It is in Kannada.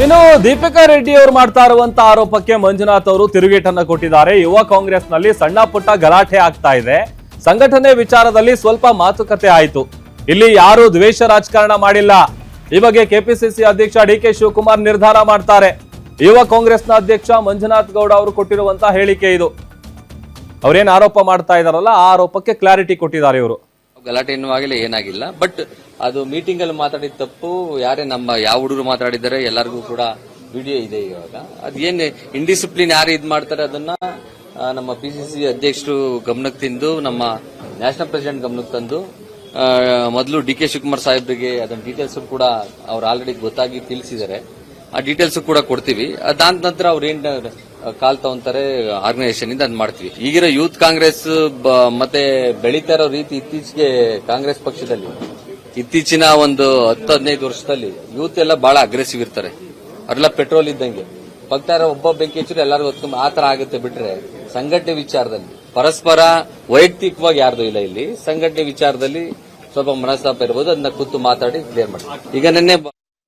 ಇನ್ನು ದೀಪಿಕಾ ರೆಡ್ಡಿ ಅವರು ಮಾಡ್ತಾ ಇರುವಂತ ಆರೋಪಕ್ಕೆ ಮಂಜುನಾಥ್ ಅವರು ತಿರುಗೇಟನ್ನ ಕೊಟ್ಟಿದ್ದಾರೆ. ಯುವ ಕಾಂಗ್ರೆಸ್ನಲ್ಲಿ ಸಣ್ಣ ಪುಟ್ಟ ಗಲಾಟೆ ಆಗ್ತಾ ಇದೆ. ಸಂಘಟನೆ ವಿಚಾರದಲ್ಲಿ ಸ್ವಲ್ಪ ಮಾತುಕತೆ ಆಯಿತು. ಇಲ್ಲಿ ಯಾರು ದ್ವೇಷ ರಾಜಕಾರಣ ಮಾಡಿಲ್ಲ. ಈ ಬಗ್ಗೆ ಕೆಪಿಸಿಸಿ ಅಧ್ಯಕ್ಷ ಡಿ.ಕೆ. ಶಿವಕುಮಾರ್ ನಿರ್ಧಾರ ಮಾಡ್ತಾರೆ. ಯುವ ಕಾಂಗ್ರೆಸ್ನ ಅಧ್ಯಕ್ಷ ಮಂಜುನಾಥ್ ಗೌಡ ಅವರು ಕೊಟ್ಟಿರುವಂತ ಹೇಳಿಕೆ ಇದು. ಅವರೇನು ಆರೋಪ ಮಾಡ್ತಾ ಇದಾರಲ್ಲ ಆ ಆರೋಪಕ್ಕೆ ಕ್ಲಾರಿಟಿ ಕೊಟ್ಟಿದ್ದಾರೆ ಇವರು. ಗಲಾಟೆ ಎನ್ನುವಾಗಲೇ ಏನಾಗಿಲ್ಲ, ಬಟ್ ಅದು ಮೀಟಿಂಗ್ ಅಲ್ಲಿ ಮಾತಾಡಿದ ತಪ್ಪು. ಯಾರೇ ನಮ್ಮ ಯಾವ ಹುಡುಗರು ಮಾತಾಡಿದ್ದಾರೆ ಎಲ್ಲರಿಗೂ ಕೂಡ ವಿಡಿಯೋ ಇದೆ. ಇವಾಗ ಅದೇನ್ ಇಂಡಿಸಿಪ್ಲಿನ್ ಯಾರು ಇದ್ ಮಾಡ್ತಾರೆ ಅದನ್ನ ನಮ್ಮ ಪಿಸಿಸಿ ಅಧ್ಯಕ್ಷರು ಗಮನಕ್ಕೆ ತಿಂದು ನಮ್ಮ ನ್ಯಾಷನಲ್ ಪ್ರೆಸಿಡೆಂಟ್ ಗಮನಕ್ಕೆ ತಂದು ಮೊದಲು ಡಿ.ಕೆ. ಶಿವಕುಮಾರ್ ಸಾಹೇಬ್ರಿಗೆ ಅದನ್ನ ಡೀಟೇಲ್ಸ್ ಕೂಡ ಅವ್ರು ಆಲ್ರೆಡಿ ಗೊತ್ತಾಗಿ ತಿಳಿಸಿದ್ದಾರೆ. ಆ ಡೀಟೇಲ್ಸ್ ಕೂಡ ಕೊಡ್ತೀವಿ. ಅದಾದ ನಂತರ ಅವ್ರು ಏನ್ ಕಾಲ್ ತಗೊಂತಾರೆ ಆರ್ಗನೈಸೇಷನ್ ಇಂದ ಅದ್ ಮಾಡ್ತೀವಿ. ಈಗಿರೋ ಯೂತ್ ಕಾಂಗ್ರೆಸ್ ಮತ್ತೆ ಬೆಳೀತಾ ಇರೋ ರೀತಿ ಇತ್ತೀಚೆಗೆ ಕಾಂಗ್ರೆಸ್ ಪಕ್ಷದಲ್ಲಿ ಇತ್ತೀಚಿನ ಒಂದು 10-15 ವರ್ಷದಲ್ಲಿ ಯೂತ್ ಎಲ್ಲ ಬಹಳ ಅಗ್ರೆಸಿವ್ ಇರ್ತಾರೆ. ಅವರೆಲ್ಲ ಪೆಟ್ರೋಲ್ ಇದ್ದಂಗೆ ಪಕ್ತಾರ ಒಬ್ಬ ಬೆಂಕಿ ಹಚ್ಚಿದ್ರೆ ಎಲ್ಲರಿಗೂ ಹೊತ್ಕೊಂಡು ಆ ತರ ಆಗುತ್ತೆ. ಬಿಟ್ರೆ ಸಂಘಟನೆ ವಿಚಾರದಲ್ಲಿ ಪರಸ್ಪರ ವೈಯಕ್ತಿಕವಾಗಿ ಯಾರ್ದು ಇಲ್ಲ. ಇಲ್ಲಿ ಸಂಘಟನೆ ವಿಚಾರದಲ್ಲಿ ಸ್ವಲ್ಪ ಮನಸ್ತಾಪ ಇರಬಹುದು. ಅದನ್ನ ಕೂತು ಮಾತಾಡಿ ಕ್ಲಿಯರ್ ಮಾಡಿ. ಈಗ ನಿನ್ನೆ